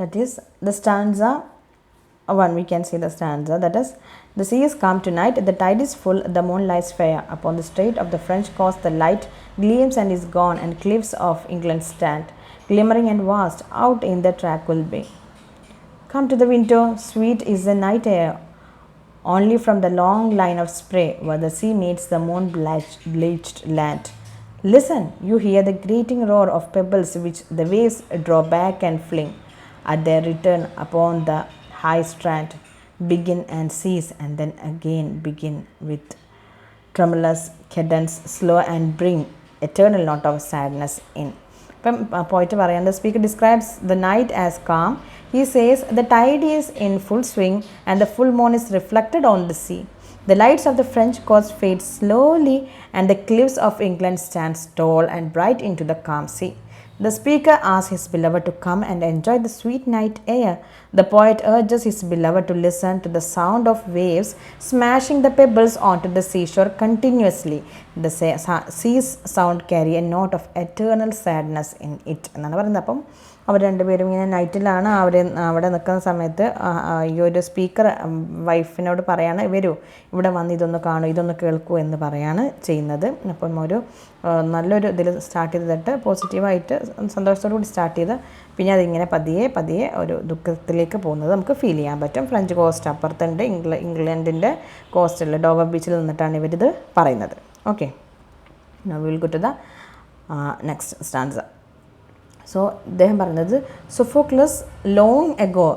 That is the stanza 1. We can see the stanza, that is, the sea is calm tonight, the tide is full, the moon lies fair upon the strait of the French coast, the light gleams and is gone, and cliffs of England stand glimmering and vast, out in the track will be. Come to the window, sweet is the night air, only from the long line of spray where the sea meets the moon bleached land. Listen, you hear the grating roar of pebbles which the waves draw back and fling at their return upon the high strand, begin and cease and then again begin with tremulous cadence, slow and bring eternal note of sadness in. ഇപ്പം പോയിട്ട് പറയാം, the speaker describes the night as calm. He says the tide is in full swing and the full moon is reflected on the sea. The lights of the French coast fade slowly and the cliffs of England stand tall and bright into the calm sea. The speaker asks his beloved to come and enjoy the sweet night air. The poet urges his beloved to listen to the sound of waves smashing the pebbles onto the seashore continuously. The sea's sound carry a note of eternal sadness in it. എന്നാണ് പറയുന്നത്. അപ്പം അവർ രണ്ടുപേരും ഇങ്ങനെ നൈറ്റിലാണ് അവിടെ നിൽക്കുന്ന സമയത്ത് ഈ ഒരു സ്പീക്കർ വൈഫിനോട് പറയാണ്, വരൂ ഇവിടെ വന്ന് ഇതൊന്ന് കാണൂ, ഇതൊന്ന് കേൾക്കൂ എന്ന് പറയാണ് ചെയ്യുന്നത്. അപ്പം ഒരു നല്ലൊരു ഇതിൽ സ്റ്റാർട്ട് ചെയ്തിട്ട് പോസിറ്റീവായിട്ട് സന്തോഷത്തോടു കൂടി സ്റ്റാർട്ട് ചെയ്ത് പിന്നെ അതിങ്ങനെ പതിയെ ഒരു ദുഃഖത്തിലേക്ക് പോകുന്നത് നമുക്ക് ഫീൽ ചെയ്യാൻ പറ്റും. ഫ്രഞ്ച് കോസ്റ്റ് അപ്പുറത്തുണ്ട്, ഇംഗ്ലണ്ടിൻ്റെ കോസ്റ്റിൽ ഡോവർ ബീച്ചിൽ നിന്നിട്ടാണ് ഇവരിത് പറയുന്നത്. Okay, now will go to the next stanza. So അദ്ദേഹം പറയുന്നത്, Sophocles long ago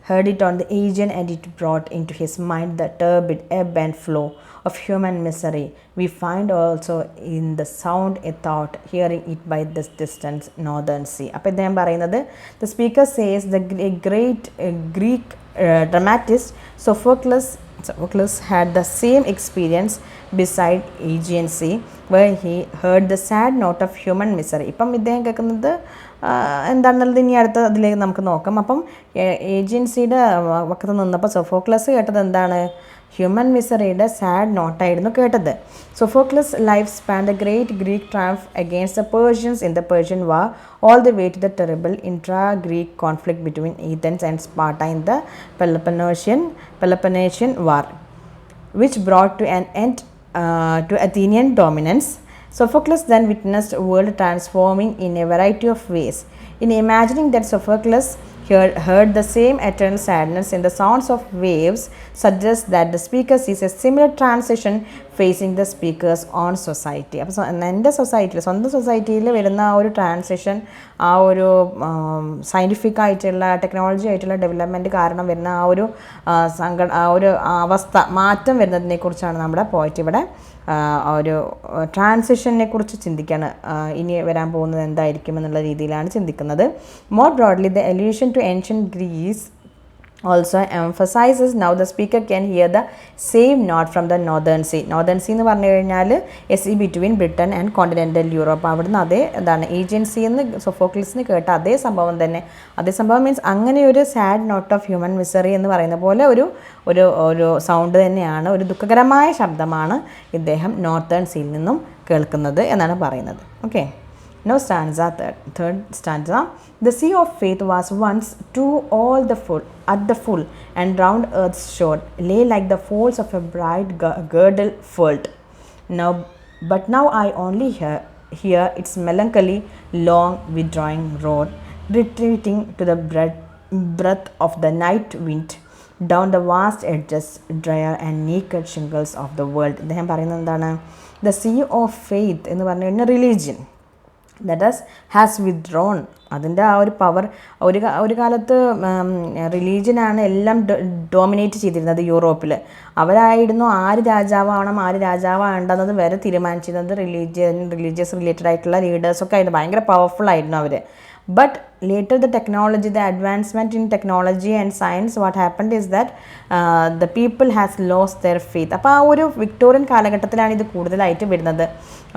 heard it on the Aegean and it brought into his mind the turbid ebb and flow of human misery. We find also in the sound a thought, hearing it by this distant northern sea. അപ്പോൾ ഇദ്ദേഹം പറയുന്നത്, the speaker says the great Greek dramatist Sophocles had the same experience beside Aegean Sea where he heard the sad note of human misery. ഇപ്പം ഇദ്ദേഹം കേൾക്കുന്നത് എന്താണെന്നുള്ളത് ഇനി അടുത്ത അതിലേക്ക് നമുക്ക് നോക്കാം. അപ്പം ഏജൻസിയുടെ വക്കത്ത് നിന്നപ്പോൾ സൊഫോക്ലസ് കേട്ടത് എന്താണ്? ഹ്യൂമൻ മിസറിയുടെ സാഡ് നോട്ടായിരുന്നു കേട്ടത്. Sophocles life span the great Greek triumph against the Persians in the Persian war all the way to the terrible intra Greek conflict between Athens and Sparta in the Peloponnesian War, which brought to an end to Athenian dominance. Sophocles then witnessed a world transforming in a variety of ways. In imagining that Sophocles heard the same eternal sadness in the sounds of waves suggests that the speaker sees a similar transition facing the speaker's own society. അപ്പോൾ എൻ്റെ സൊസൈറ്റിയിൽ, സ്വന്തം സൊസൈറ്റിയിൽ വരുന്ന ആ ഒരു transition, ആ ഒരു സയൻറ്റിഫിക് ആയിട്ടുള്ള ടെക്നോളജി ആയിട്ടുള്ള ഡെവലപ്മെൻറ്റ് കാരണം വരുന്ന ആ ഒരു ആ ഒരു അവസ്ഥ മാറ്റം വരുന്നതിനെക്കുറിച്ചാണ് നമ്മുടെ പോയിറ്റ് ഇവിടെ ഒരു ട്രാൻസിഷനെ കുറിച്ച് ചിന്തിക്കുകയാണ്. ഇനി വരാൻ പോകുന്നത് എന്തായിരിക്കും എന്നുള്ള രീതിയിലാണ് ചിന്തിക്കുന്നത്. More broadly the allusion to ancient Greece also emphasizes now the speaker can hear the same note from the northern sea. Northern sea എന്ന് പറഞ്ഞു കഴിഞ്ഞാൽ sea between Britain and continental Europe. അവിടുന്ന് അതേ എന്താണ് ഏജൻസി എന്ന് സൊഫോക്ലിസിന് കേട്ട അതേ സംഭവം തന്നെ. അതേ സംഭവം മീൻസ് അങ്ങനെ ഒരു sad note of human misery എന്ന് പറയുന്ന പോലെ ഒരു സൗണ്ട് തന്നെയാണ്, ഒരു ദുഃഖകരമായ ശബ്ദമാണ് ഇദ്ദേഹം നോർത്തേൺ സീയിൽ നിന്നും കേൾക്കുന്നത് എന്നാണ് പറയുന്നത്. Okay, now stanza third stanza. The sea of faith was once to all at the full and round earth's shore lay like the folds of a bright girdle furled. But now I only hear its melancholy long withdrawing roar, retreating to the breath of the night wind down the vast edges, drier and naked shingles of the world. അദ്ദേഹം പറയുന്നത് എന്താണ്? The sea of faith എന്ന് പറഞ്ഞു കഴിഞ്ഞാൽ religion that has withdrawn. അതിൻ്റെ ആ ഒരു power ഒരു കാലത്ത് റിലീജിയനാണ് എല്ലാം ഡോമിനേറ്റ് ചെയ്തിരുന്നത് യൂറോപ്പിൽ. അവരായിരുന്നു ആര് രാജാവാവണം ആര് രാജാവാകേണ്ടത് വരെ തീരുമാനിച്ചിരുന്നത്. റിലീജിയസ് റിലേറ്റഡ് ആയിട്ടുള്ള ലീഡേഴ്സൊക്കെ ആയിരുന്നു, ഭയങ്കര പവർഫുൾ ആയിരുന്നു അവർ. But later the advancement in technology and science, what happened is that the people has lost their faith. അപ്പോൾ ആ ഒരു വിക്ടോറിയൻ കാലഘട്ടത്തിലാണ് ഇത് കൂടുതലായിട്ട് വരുന്നത്.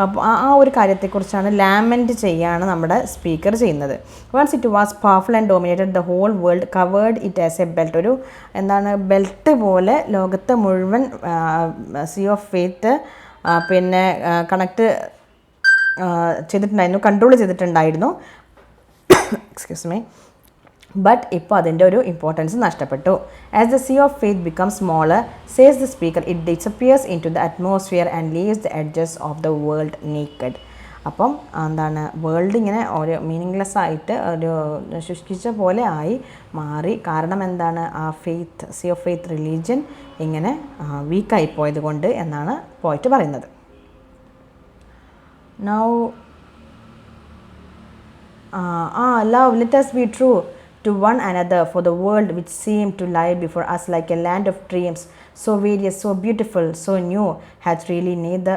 അപ്പോൾ ആ ഒരു കാര്യത്തെക്കുറിച്ചാണ് ലാമെൻറ്റ് ചെയ്യാണ് നമ്മുടെ സ്പീക്കർ ചെയ്യുന്നത്. Once it was powerful and dominated the whole world covered it as a belt. ഒരു എന്താണ് ബെൽറ്റ് പോലെ ലോകത്തെ മുഴുവൻ സീ ഓഫ് ഫെയ്ത്ത് പിന്നെ കണക്ട് ചെയ്തിട്ടുണ്ടായിരുന്നു, കൺട്രോൾ ചെയ്തിട്ടുണ്ടായിരുന്നു. Excuse me. ബട്ട് ഇപ്പോൾ അതിൻ്റെ ഒരു ഇമ്പോർട്ടൻസ് നഷ്ടപ്പെട്ടു. As the sea of faith become smaller, says the speaker, it disappears into the atmosphere and leaves the edges of the world naked. അപ്പം എന്താണ്, world ഇങ്ങനെ ഒരു മീനിങ്ലെസ് ആയിട്ട് ഒരു ശുഷ്കിച്ച പോലെ ആയി മാറി. കാരണം എന്താണ്, ആ faith, sea of faith religion ഇങ്ങനെ വീക്കായി പോയത് കൊണ്ട് എന്നാണ് പോയിട്ട് പറയുന്നത്. Now love, let us be true to one another, for the world which seemed to lie before us like a land of dreams, so various, so beautiful, so new, hath really neither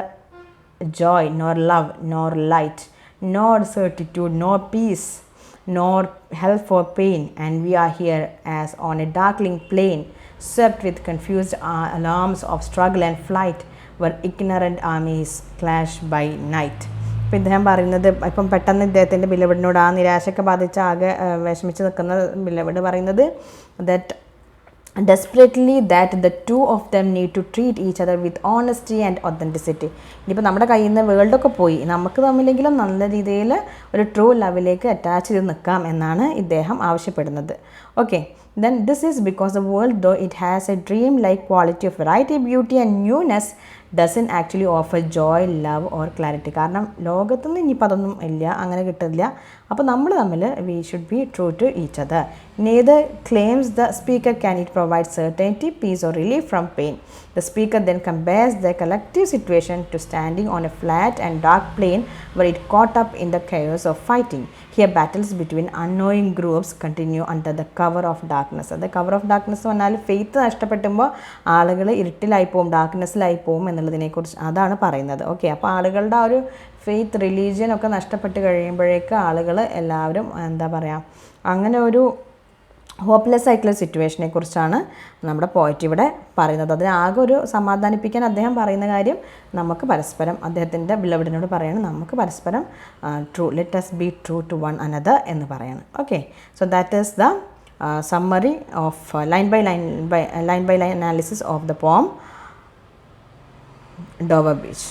joy nor love nor light nor certitude nor peace nor help for pain, and we are here as on a darkling plain, swept with confused alarms of struggle and flight, where ignorant armies clash by night. ഇപ്പം ഇദ്ദേഹം പറയുന്നത്, ഇപ്പം പെട്ടെന്ന് ഇദ്ദേഹത്തിൻ്റെ ബിലവഡിനോട് ആ നിരാശയൊക്കെ ബാധിച്ച് ആകെ വിഷമിച്ച് നിൽക്കുന്ന ബിലവഡ് പറയുന്നത് that desperately that the two of them need to treat each other with honesty and authenticity. ഇനിയിപ്പോൾ നമ്മുടെ കയ്യിൽ നിന്ന് വേൾഡൊക്കെ പോയി, നമുക്ക് തമ്മിലെങ്കിലും നല്ല രീതിയിൽ ഒരു ട്രൂ ലവിലേക്ക് അറ്റാച്ച് ചെയ്ത് നിൽക്കാം എന്നാണ് ഇദ്ദേഹം ആവശ്യപ്പെടുന്നത്. Okay, then this is because the world, though it has a dream like quality of variety, beauty and newness, doesn't actually offer joy, love or clarity. കാരണം ലോകത്തുനിന്ന് ഇനിയിപ്പോൾ അതൊന്നും ഇല്ല, അങ്ങനെ കിട്ടില്ല. അപ്പോൾ നമ്മൾ തമ്മിൽ we should be true to each other. Neither claims the speaker can it provide certainty, peace or relief from pain. The speaker then compares the collective situation to standing on a flat and dark plain where it caught up in the chaos of fighting. Here battles between unknowing groups continue under the cover of darkness. അത് cover of darkness പറഞ്ഞാൽ faith നഷ്ടപ്പെട്ടുമ്പോൾ ആളുകൾ ഇരുട്ടിലായി പോവും, ഡാർക്ക്നെസ്സിലായി പോവും എന്നുള്ളതിനെക്കുറിച്ച് അതാണ് പറയുന്നത്. Okay, അപ്പോൾ ആളുകളുടെ ആ ഒരു ഫെയ്ത്ത്, റിലീജിയൻ ഒക്കെ നഷ്ടപ്പെട്ട് കഴിയുമ്പോഴേക്ക് ആളുകൾ എല്ലാവരും എന്താ പറയുക, അങ്ങനെ ഒരു ഹോപ്പ്ലെസ് ആയിട്ടുള്ള സിറ്റുവേഷനെ കുറിച്ചാണ് നമ്മുടെ പോയറ്റ് ഇവിടെ പറയുന്നത്. അതിനാകെ ഒരു സമാധാനിപ്പിക്കാൻ അദ്ദേഹം പറയുന്ന കാര്യം, നമുക്ക് പരസ്പരം, അദ്ദേഹത്തിൻ്റെ ബിലവഡിനോട് പറയാണ്, നമുക്ക് പരസ്പരം true, let us be true to one another എന്ന് പറയാണ്. Okay, so that is the summary of line by line analysis of the poem Dover Beach.